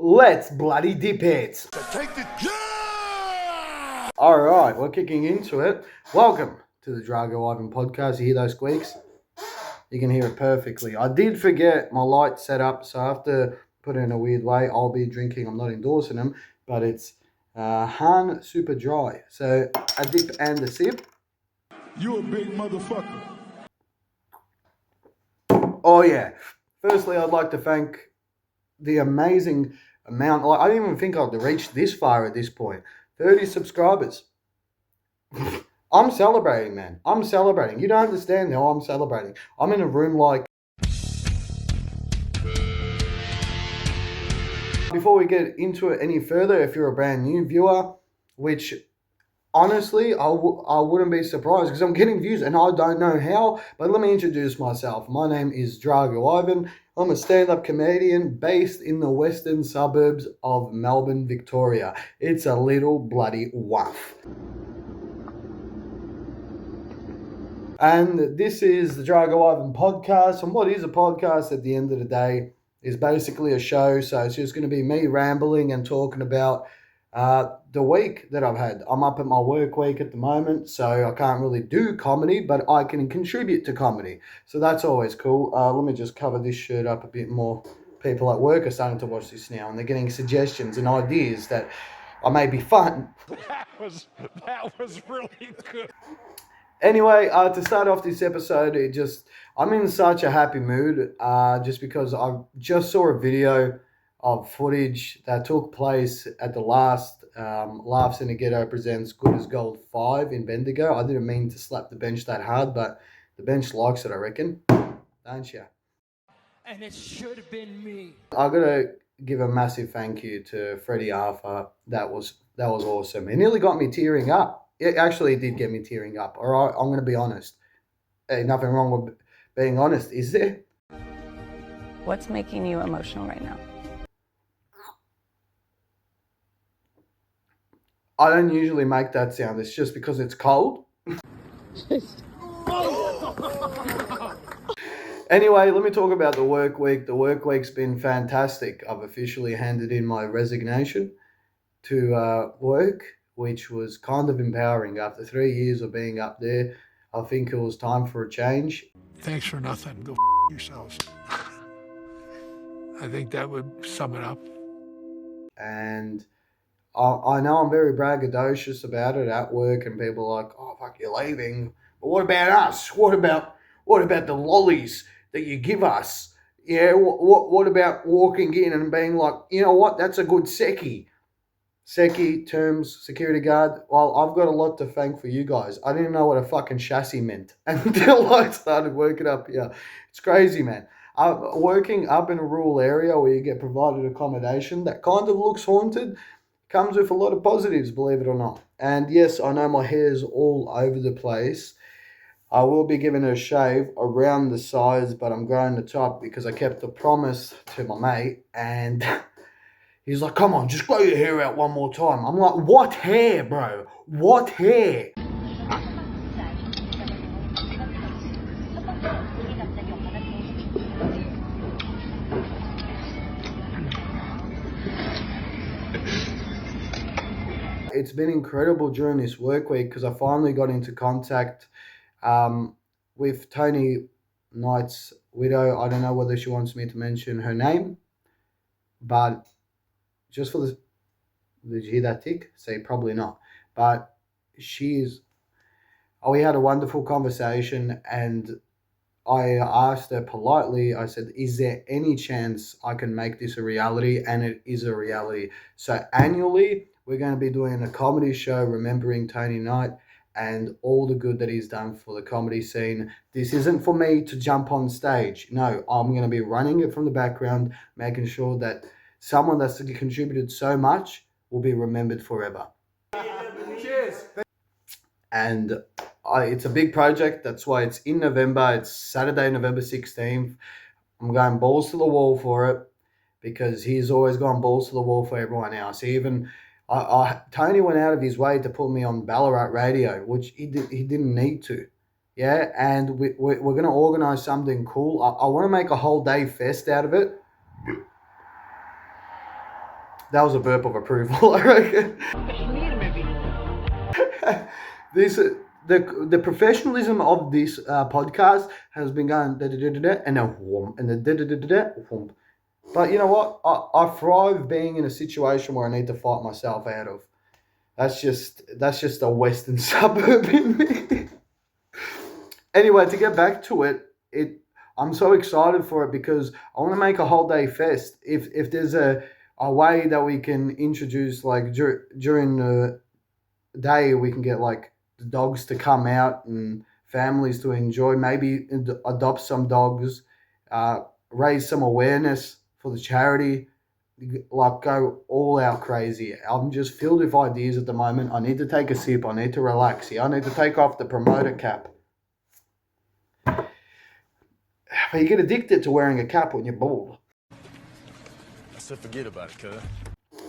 Let's bloody dip it. Alright, we're kicking into it. Welcome to the Drago Ivan Podcast. You hear those squeaks? You can hear it perfectly. I did forget my light set up, so I have to put it in a weird way. I'll be drinking, I'm not endorsing them, but it's Han Super Dry. So a dip and a sip. You a big motherfucker. Oh yeah. Firstly, I'd like to thank the amazing amount. I didn't even think I'd reach this far at this point. 30 subscribers. I'm celebrating, man. I'm celebrating. You don't understand how I'm celebrating. I'm in a room like... Before we get into it any further, if you're a brand new viewer, which honestly, I wouldn't be surprised because I'm getting views and I don't know how, but let me introduce myself. My name is Drago Ivan. I'm a stand-up comedian based in the western suburbs of Melbourne, Victoria. It's a little bloody waff. And this is the Drago Ivan Podcast. And what is a podcast at the end of the day is basically a show. So it's just going to be me rambling and talking about the week that I've had. I'm up at my work week at the moment, so I can't really do comedy, but I can contribute to comedy. So that's always cool. Let me just cover this shirt up a bit more. People at work are starting to watch this now, and they're getting suggestions and ideas that I may be fun. That was really good. Anyway, to start off this episode, I'm in such a happy mood just because I just saw a video of footage that took place at the last Laughs in a Ghetto Presents Good as Gold 5 in Bendigo. I didn't mean to slap the bench that hard, but the bench likes it, I reckon. Don't you? And it should have been me. I gotta give a massive thank you to Freddie Arthur. That was awesome. It nearly got me tearing up. It actually did get me tearing up. All right, I'm gonna be honest. Hey, nothing wrong with being honest, is there? What's making you emotional right now? I don't usually make that sound. It's just because it's cold. Anyway, let me talk about the work week. The work week's been fantastic. I've officially handed in my resignation to work, which was kind of empowering. After 3 years of being up there, I think it was time for a change. Thanks for nothing. Go yourselves. I think that would sum it up. And I know I'm very braggadocious about it at work, and people are like, "Oh fuck, you're leaving." But what about us? What about the lollies that you give us? Yeah, what about walking in and being like, you know what? That's a good secchi. Secchi terms, security guard. Well, I've got a lot to thank for you guys. I didn't know what a fucking chassis meant until I started working up here. It's crazy, man. Working up in a rural area where you get provided accommodation that kind of looks haunted comes with a lot of positives, believe it or not. And yes, I know my hair's all over the place. I will be giving it a shave around the sides, but I'm growing the top because I kept the promise to my mate, and he's like, "Come on, just grow your hair out one more time." I'm like, "What hair, bro? What hair?" It's been incredible during this work week because I finally got into contact with Tony Knight's widow. I don't know whether she wants me to mention her name, but just for the... Did you hear that tick? Say probably not. But we had a wonderful conversation, and I asked her politely, I said, "Is there any chance I can make this a reality?" And it is a reality. So annually, we're going to be doing a comedy show remembering Tony Knight and all the good that he's done for the comedy scene. This isn't for me to jump on stage. No, I'm going to be running it from the background, making sure that someone that's contributed so much will be remembered forever. Cheers. And it's a big project. That's why it's in November. It's Saturday, November 16th. I'm going balls to the wall for it because he's always gone balls to the wall for everyone else. Tony went out of his way to put me on Ballarat radio, which he didn't need to. Yeah, and we're going to organise something cool. I want to make a whole day fest out of it. That was a burp of approval, I reckon. This the professionalism of this podcast has been going da-da-da-da-da, and a whoomp, and the da-da-da-da-da, whoomp. But you know what? I thrive being in a situation where I need to fight myself out of. That's just a western suburb in me. Anyway, to get back to it, I'm so excited for it because I want to make a whole day fest. If there's a way that we can introduce, like during the day, we can get like the dogs to come out and families to enjoy, maybe adopt some dogs, raise some awareness for the charity, like go all out crazy. I'm just filled with ideas at the moment. I need to take a sip. I need to relax here. I need to take off the promoter cap. But you get addicted to wearing a cap when you're bald. So forget about it, cuz.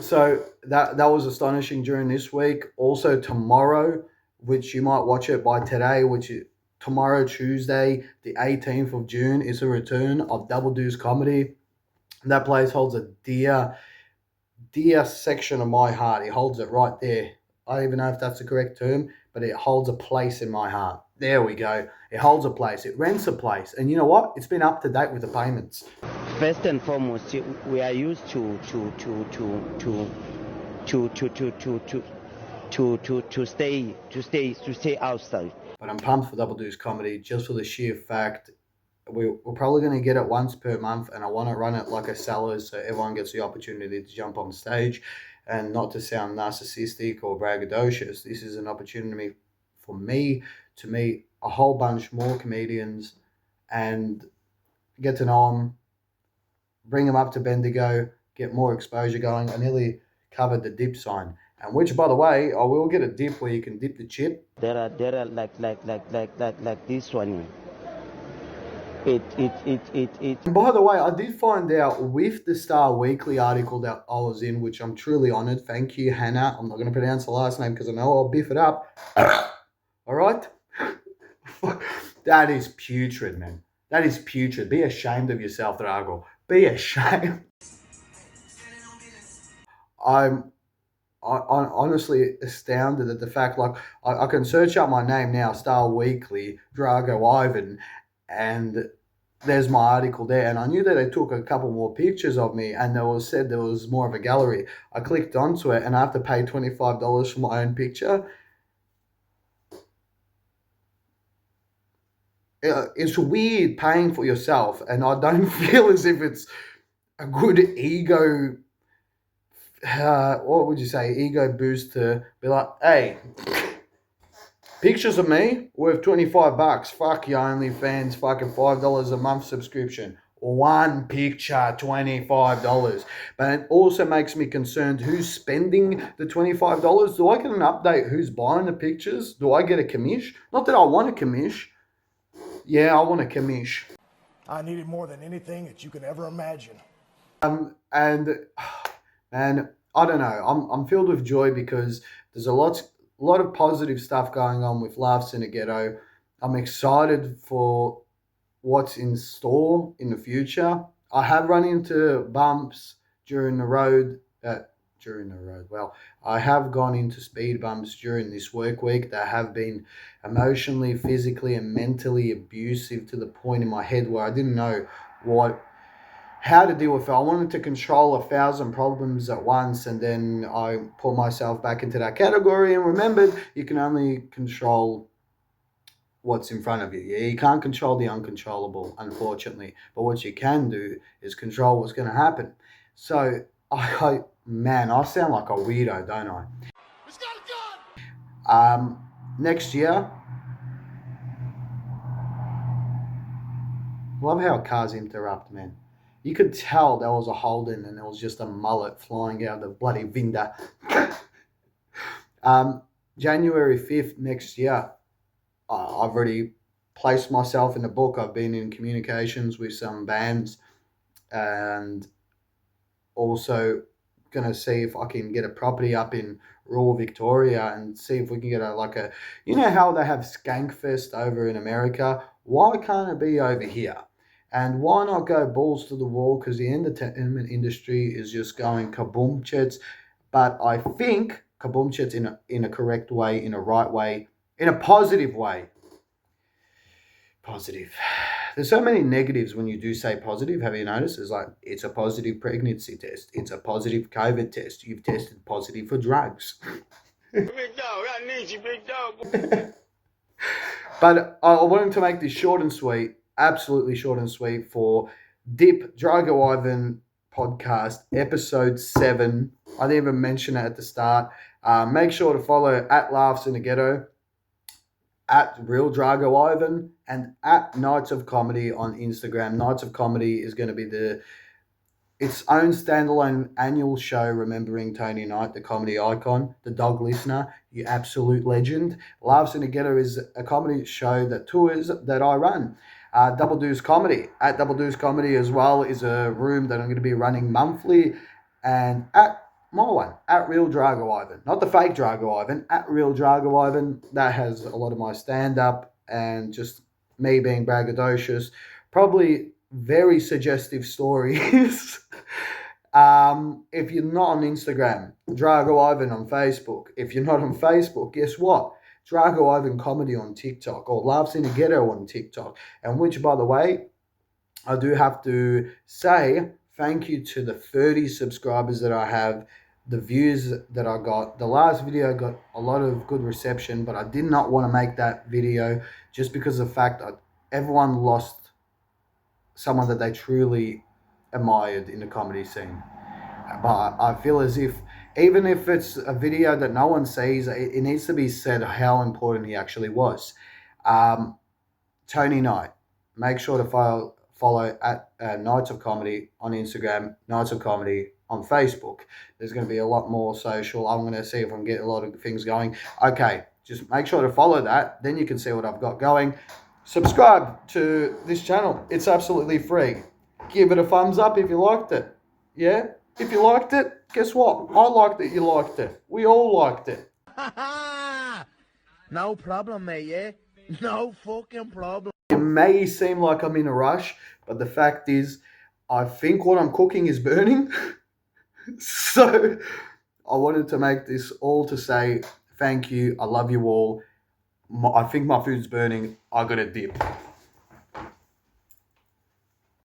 So that was astonishing during this week. Also tomorrow, which you might watch it by today, which is tomorrow, Tuesday, the 18th of June, is a return of Double Deuce Comedy. That place holds a dear section of my heart. It holds it right there. I don't even know if that's the correct term, but it holds a place in my heart. There we go. It holds a place. It rents a place. And you know what? It's been up to date with the payments. First and foremost, we are used to stay outside. But I'm pumped for Double Deuce Comedy just for the sheer fact we're probably going to get it once per month, and I want to run it like a sellers so everyone gets the opportunity to jump on stage. And not to sound narcissistic or braggadocious, this is an opportunity for me to meet a whole bunch more comedians and get to know them, bring them up to Bendigo, get more exposure going. I nearly covered the dip sign, and which, by the way, I will get a dip where you can dip the chip. There are like this one. It. And by the way, I did find out with the Star Weekly article that I was in, which I'm truly honoured. Thank you, Hannah. I'm not going to pronounce the last name because I know I'll biff it up. All right? That is putrid, man. That is putrid. Be ashamed of yourself, Drago. Be ashamed. I'm honestly astounded at the fact, like, I can search up my name now, Star Weekly, Drago Ivan, and there's my article there. And I knew that they took a couple more pictures of me, and said there was more of a gallery. I clicked onto it, and I have to pay $25 for my own picture. It's weird paying for yourself, and I don't feel as if it's a good ego, what would you say, ego boost to be like, hey, pictures of me worth $25. Fuck your OnlyFans, fucking $5 a month subscription. One picture, $25. But it also makes me concerned who's spending the $25. Do I get an update who's buying the pictures? Do I get a commish? Not that I want a commish. Yeah, I want a commish. I need it more than anything that you can ever imagine. And man, I don't know. I'm filled with joy because there's a lot of positive stuff going on with Laughs in a Ghetto. I'm excited for what's in store in the future. I have run into bumps during the road. Well, I have gone into speed bumps during this work week that have been emotionally, physically, and mentally abusive to the point in my head where I didn't know how to deal with it. I wanted to control 1,000 problems at once, and then I put myself back into that category and remembered you can only control what's in front of you. Yeah, you can't control the uncontrollable, unfortunately. But what you can do is control what's going to happen. So, man, I sound like a weirdo, don't I? It's got a gun! Next year, love how cars interrupt, man. You could tell there was a Holden and there was just a mullet flying out of the bloody window. January 5th next year, I've already placed myself in the book. I've been in communications with some bands and also going to see if I can get a property up in rural Victoria and see if we can get you know how they have Skankfest over in America? Why can't it be over here? And why not go balls to the wall? Because the entertainment industry is just going kaboom-chets. But I think kaboom-chets in a correct way, in a right way, in a positive way. Positive. There's so many negatives when you do say positive. Have you noticed? It's like, it's a positive pregnancy test. It's a positive COVID test. You've tested positive for drugs. Big dog, I need you, big dog. But I wanted to make this short and sweet, absolutely short and sweet, for Dip Drago Ivan Podcast, episode 7. I didn't even mention it at the start. Make sure to follow at Laughs in the Ghetto, at Real Drago Ivan, and at Nights of Comedy on Instagram. Nights of Comedy is going to be its own standalone annual show remembering Tony Knight, the comedy icon, the dog listener, you absolute legend. Laughs in the Ghetto is a comedy show that tours that I run. Double Deuce Comedy. At Double Deuce Comedy as well is a room that I'm going to be running monthly. And at my one, at Real Drago Ivan. Not the fake Drago Ivan, at Real Drago Ivan. That has a lot of my stand-up and just me being braggadocious. Probably very suggestive stories. If you're not on Instagram, Drago Ivan on Facebook. If you're not on Facebook, guess what? Drago Ivan Comedy on TikTok, or Laughs in the Ghetto on TikTok. And which, by the way, I do have to say thank you to the 30 subscribers that I have, the views that I got. The last video got a lot of good reception, but I did not want to make that video just because of the fact that everyone lost someone that they truly admired in the comedy scene. But I feel as if, even if it's a video that no one sees, it needs to be said how important he actually was. Tony Knight. Make sure to follow at Nights of Comedy on Instagram, Nights of Comedy on Facebook. There's going to be a lot more social. I'm going to see if I can get a lot of things going. Okay, just make sure to follow that. Then you can see what I've got going. Subscribe to this channel. It's absolutely free. Give it a thumbs up if you liked it. Yeah? If you liked it, guess what? I liked it, you liked it. We all liked it. No problem, mate, yeah? No fucking problem. It may seem like I'm in a rush, but the fact is, I think what I'm cooking is burning. So I wanted to make this all to say thank you. I love you all. I think my food's burning. I got to dip.